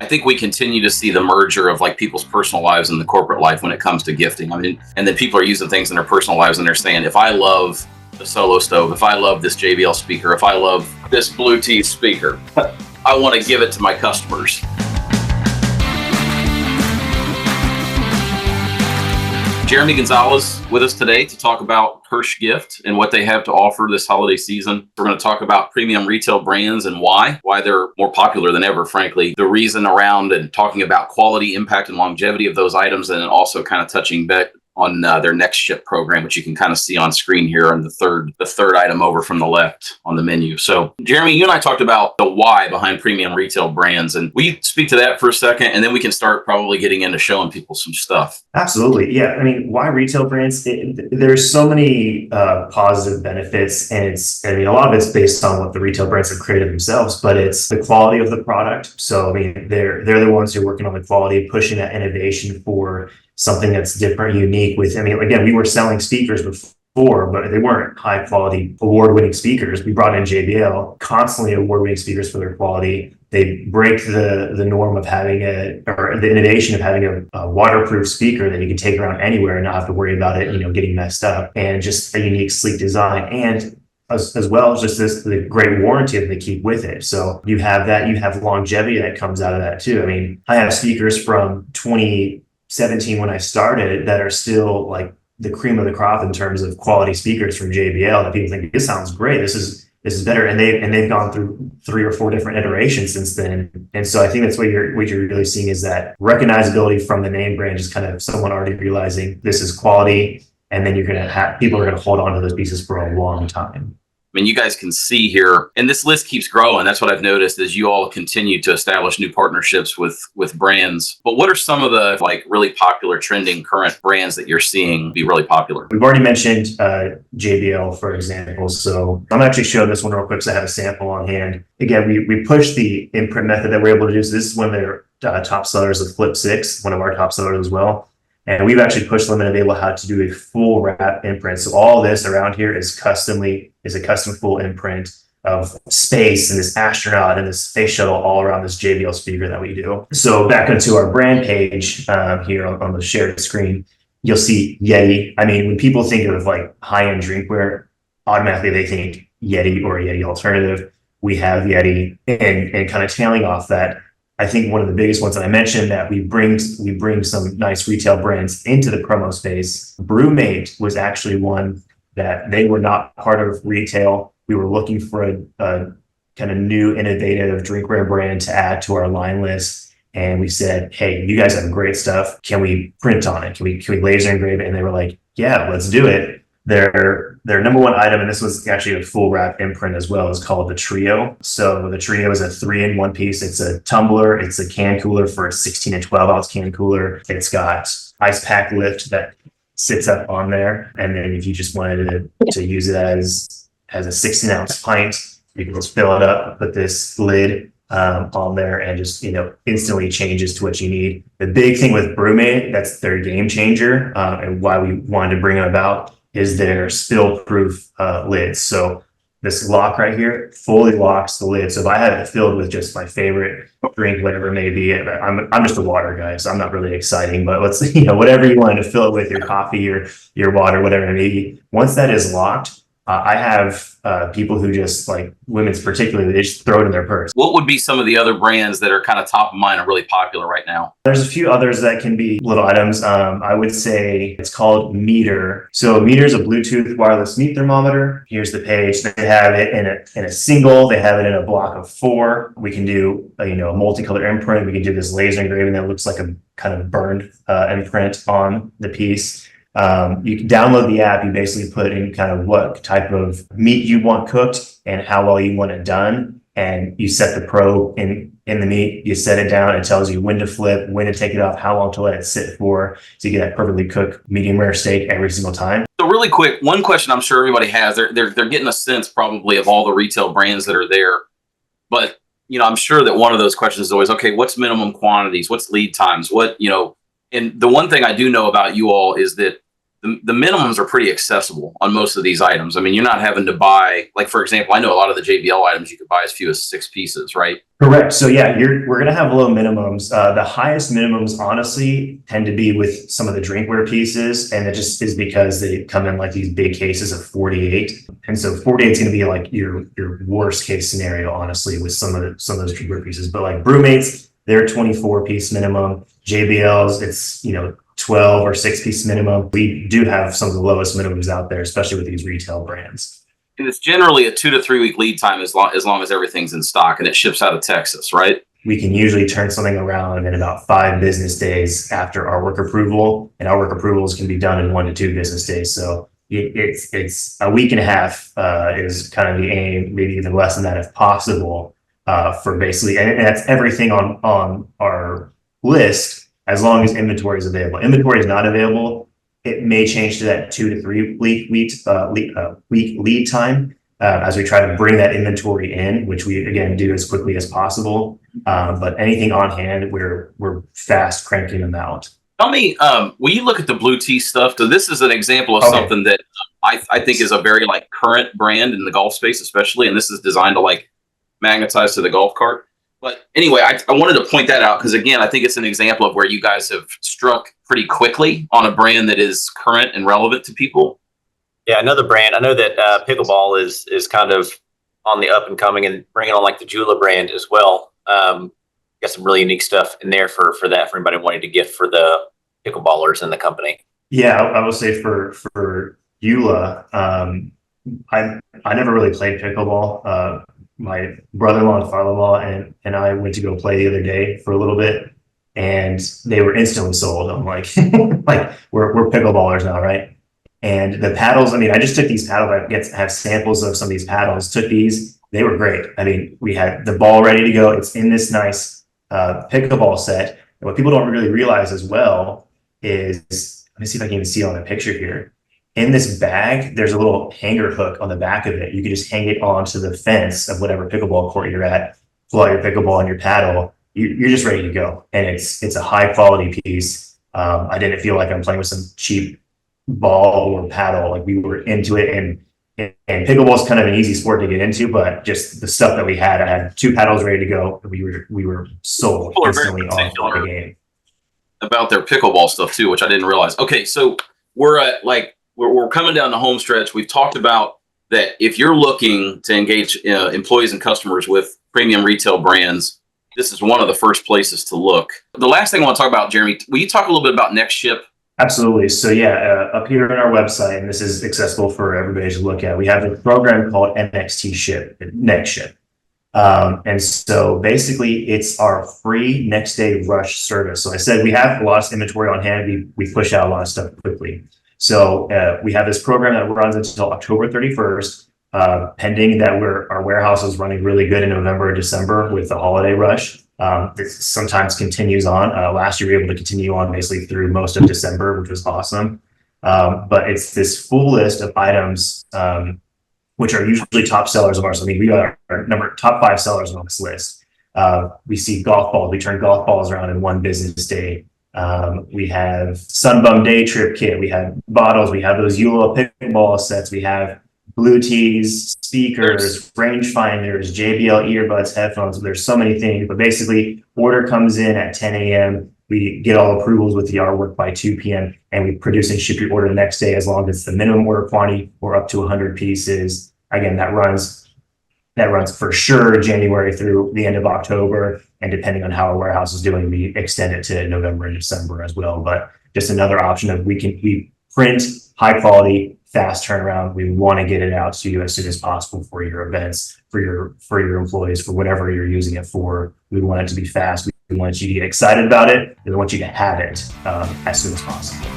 I think we continue to see the merger of like people's personal lives and the corporate life when it comes to gifting. I mean, and then people are using things in their personal lives and they're saying, if I love the Solo Stove, if I love this JBL speaker, if I love this Bluetooth speaker, I want to give it to my customers. Jeremy Gonzalez with us today to talk about Hirsch Gift and what they have to offer this holiday season. We're going to talk about premium retail brands and why they're more popular than ever, frankly. The reason around and talking about quality, impact, and longevity of those items, and also kind of touching on their next ship program, which you can kind of see on screen here on the third item over from the left on the menu. So Jeremy, you and I talked about the why behind premium retail brands, and will you speak to that for a second, and then we can start probably getting into showing people some stuff. Absolutely. Yeah. I mean, why retail brands? There's so many positive benefits, and a lot of it's based on what the retail brands have created themselves, but it's the quality of the product. So, I mean, they're the ones who are working on the quality, pushing that innovation for something that's different, unique with, I mean, again, we were selling speakers before, but they weren't high quality, award-winning speakers. We brought in JBL, constantly award-winning speakers for their quality. They break the norm of having or the innovation of having a waterproof speaker that you can take around anywhere and not have to worry about it, getting messed up, and just a unique, sleek design. And as well as just the great warranty that they keep with it. So you have that, you have longevity that comes out of that too. I mean, I have speakers from 2017 when I started that are still like the cream of the crop in terms of quality speakers from JBL that people think, this sounds great. This is better. And they've gone through 3 or 4 different iterations since then. And so I think that's what you're really seeing is that recognizability from the name brand, just kind of someone already realizing this is quality. And then people are going to hold on to those pieces for a long time. I mean, you guys can see here, and this list keeps growing. That's what I've noticed as you all continue to establish new partnerships with brands. But what are some of the like really popular, trending, current brands that you're seeing be really popular? We've already mentioned JBL, for example. So I'm actually showing this one real quick because I have a sample on hand. Again, we push the imprint method that we're able to do. So this is one of their top sellers, the Flip 6, one of our top sellers as well. And we've actually pushed them and available how to do a full wrap imprint. So all this around here is a custom full imprint of space and this astronaut and this space shuttle all around this JBL speaker that we do. So back onto our brand page here on the shared screen, you'll see Yeti. I mean, when people think of like high-end drinkware, automatically they think Yeti or Yeti alternative. We have Yeti, and kind of tailing off that, I think one of the biggest ones that I mentioned that we bring some nice retail brands into the promo space. Brewmate was actually one that they were not part of retail. We were looking for a kind of new, innovative drinkware brand to add to our line list. And we said, hey, you guys have great stuff. Can we print on it? Can we laser engrave it? And they were like, yeah, let's do it. Their number one item, and this was actually a full wrap imprint as well, is called the Trio. So the Trio is a 3-in-1 piece. It's a tumbler, it's a can cooler for a 16 and 12 ounce can cooler. It's got ice pack lift that sits up on there. And then if you just wanted to use it as a 16 ounce pint, you can just fill it up, put this lid on there, and just instantly changes to what you need. The big thing with Brewmate, that's their game changer, and why we wanted to bring it about, is their spill-proof lids. So this lock right here fully locks the lid. So if I have it filled with just my favorite drink, whatever it may be, I'm just a water guy, so I'm not really exciting, but let's whatever you want to fill it with, your coffee, your water, whatever it may be. Once that is locked, I have people who just, like women's particularly, they just throw it in their purse. What would be some of the other brands that are kind of top of mind and really popular right now? There's a few others that can be little items. I would say it's called Meter. So Meter is a Bluetooth wireless meat thermometer. Here's the page. They have it in a single. They have it in a block of 4. We can do a multicolored imprint. We can do this laser engraving that looks like a kind of burned imprint on the piece. You can download the app. You basically put in kind of what type of meat you want cooked and how well you want it done. And you set the probe in the meat, you set it down, it tells you when to flip, when to take it off, how long to let it sit for, so you get that perfectly cooked medium rare steak every single time. So really quick, one question I'm sure everybody has, they're getting a sense probably of all the retail brands that are there. But, I'm sure that one of those questions is always, okay, what's minimum quantities? What's lead times? And the one thing I do know about you all is that the minimums are pretty accessible on most of these items. I mean, you're not having to buy, like, for example, I know a lot of the JBL items you could buy as few as 6 pieces, right? Correct. So yeah, we're gonna have low minimums. The highest minimums, honestly, tend to be with some of the drinkware pieces, and it just is because they come in like these big cases of 48, and so 48 is gonna be like your worst case scenario, honestly, with some of those drinkware pieces. But like Brewmates, they're 24 piece minimum. JBLs, it's 12 or 6 piece minimum. We do have some of the lowest minimums out there, especially with these retail brands. And it's generally a 2 to 3 week lead time as long as everything's in stock and it ships out of Texas, right? We can usually turn something around in about 5 business days after our work approval, and our work approvals can be done in 1 to 2 business days. So it's a week and a half is kind of the aim, maybe even less than that if possible, for basically, and that's everything on our list as long as inventory is available. Inventory is not available, it may change to that 2 to 3 week lead time as we try to bring that inventory in, which we again do as quickly as possible. But anything on hand, we're fast cranking them out. Tell me, when you look at the blue tea stuff, so this is an example of something that I think is a very like current brand in the golf space, especially, and this is designed to like magnetize to the golf cart. But anyway, I wanted to point that out because, again, I think it's an example of where you guys have struck pretty quickly on a brand that is current and relevant to people. Yeah, another brand. I know that pickleball is kind of on the up and coming and bringing on like the Jula brand as well. Got some really unique stuff in there for anybody wanting to gift for the pickleballers in the company. Yeah, I will say for Jula, I never really played pickleball. My brother-in-law and father-in-law and I went to go play the other day for a little bit, and they were instantly sold. I'm like, like we're pickleballers now, right? And the paddles, I mean, I just took these paddles. I get to have samples of some of these paddles. Took these, they were great. I mean, we had the ball ready to go. It's in this nice pickleball set. And what people don't really realize as well is, let me see if I can even see it on a picture here. In this bag, there's a little hanger hook on the back of it. You can just hang it onto the fence of whatever pickleball court you're at, pull out your pickleball and your paddle. You're just ready to go. And it's a high quality piece. I didn't feel like I'm playing with some cheap ball or paddle. Like we were into it, and pickleball is kind of an easy sport to get into, but just the stuff that we had, I had 2 paddles ready to go. We were sold instantly on the game. About their pickleball stuff too, which I didn't realize. Okay, so we're at we're coming down the home stretch. We've talked about that if you're looking to engage employees and customers with premium retail brands, this is one of the first places to look. The last thing I want to talk about, Jeremy, will you talk a little bit about Next Ship? Absolutely. So yeah, up here on our website, and this is accessible for everybody to look at, we have a program called NXT Ship, Next Ship. And so basically it's our free next day rush service. So I said we have a lot of inventory on hand. We push out a lot of stuff quickly. So we have this program that runs until October 31st, pending that our warehouse is running really good in November or December with the holiday rush. This sometimes continues on. Last year, we were able to continue on basically through most of December, which was awesome. But it's this full list of items, which are usually top sellers of ours. I mean, we are our top 5 sellers on this list. We see golf balls. We turn golf balls around in 1 business day. We have Sunbum Day Trip Kit. We have bottles. We have those Eula pickleball sets. We have blue tees, speakers, rangefinders, JBL earbuds, headphones. There's so many things, but basically order comes in at 10 a.m. We get all approvals with the artwork by 2 p.m. and we produce and ship your order the next day as long as it's the minimum order quantity or up to 100 pieces. Again, that runs for sure January through the end of October. And depending on how our warehouse is doing, we extend it to November and December as well. But just another option of we print high quality, fast turnaround. We want to get it out to you as soon as possible for your events, for your employees, for whatever you're using it for. We want it to be fast. We want you to get excited about it. We want you to have it as soon as possible.